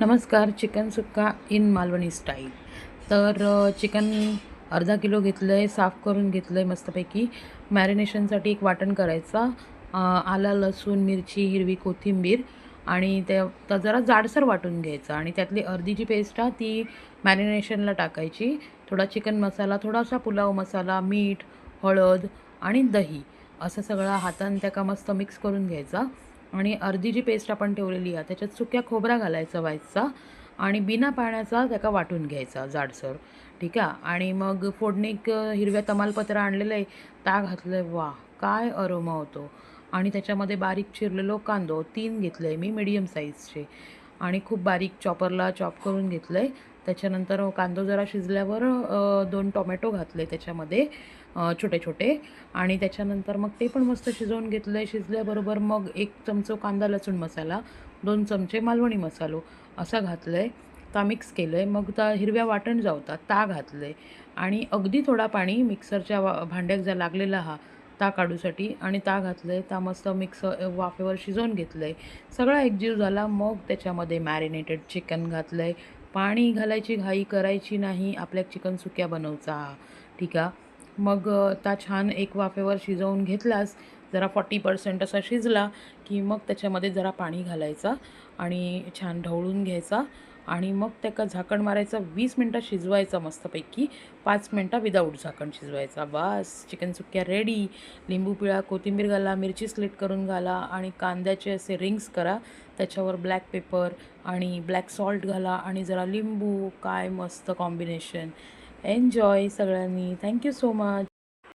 नमस्कार. चिकन सुक्का in Malvani style. तर चिकन अर्धा किलो घेतलं आहे, साफ करून घेतलं आहे मस्तपैकी. मॅरिनेशनसाठी एक वाटण करायचा. आला, लसूण, मिरची, हिरवी कोथिंबीर आणि त्या जरा जाडसर वाटून घ्यायचा आणि त्यातली अर्धी जी पेस्ट आहे ती मॅरिनेशनला टाकायची. थोडा चिकन मसाला, थोडासा पुलाव मसाला, मीठ, हळद आणि दही असं सगळं हाताने त्याका मस्त मिक्स करून घ्यायचा. आणि अर्धी जी पेस्ट आपण ठेवलेली आहे त्याच्यात सुक्या खोबरा घालायचा व्हायचा आणि बिना पाण्याचा त्याका वाटून घ्यायचा जाडसर. ठीक आहे. आणि मग फोडणीक हिरव्या तमालपत्र आणलेलं आहे, ता घातलं आहे. वा, काय अरोमा होतो. आणि त्याच्यामध्ये बारीक चिरलेलो कांदो 3 घेतले आहे मी मीडियम साईजचे आणि खूप बारीक चॉपरला चॉप करून घेतलं आहे. त्याच्यानंतर कांदो जरा शिजल्यावर 2 टोमॅटो घातले त्याच्यामध्ये छोटे छोटे आणि त्याच्यानंतर मग ते पण मस्त शिजवून घेतलं आहे. शिजल्याबरोबर मग 1 चमचो कांदा लसूण मसाला, 2 चमचे मालवणी मसालो असा घातलं आहे. ता मिक्स केलं आहे. मग त्या हिरव्या वाटण जावता ता घातलं आहे आणि अगदी थोडा पाणी मिक्सरच्या भांड्याक जा लागलेला हा ता काढूसाठी आणि ता घातलं आहे. ता मस्त मिक्स वाफेवर शिजवून घेतलं आहे. सगळा एकजीव झाला. मग त्याच्यामध्ये मॅरिनेटेड चिकन घातलं आहे. पाणी घालायची घाई करायची नाही, आपल्या चिकन सुक्या बनवचा हा. ठीक आहे. मग ता छान एक वाफेवर शिजवून घेतलास, जरा 40% असा शिजला की मग त्याच्यामध्ये जरा पाणी घालायचा आणि छान ढवळून घ्यायचा आणि मग त्याका झाकण मारायचं. 20 मिनटं शिजवायचं मस्तपैकी. 5 मिनटं विदाऊट झाकण शिजवायचा. बस चिकन सुक्या रेडी. लिंबू पिळा, कोथिंबीर घाला, मिरची स्लिट करून घाला आणि कांद्याचे असे रिंग्स करा. त्याच्यावर ब्लॅक पेपर आणि ब्लॅक सॉल्ट घाला आणि जरा लिंबू. काय मस्त कॉम्बिनेशन. एन्जॉय सगळ्यांनी. Thank you so much.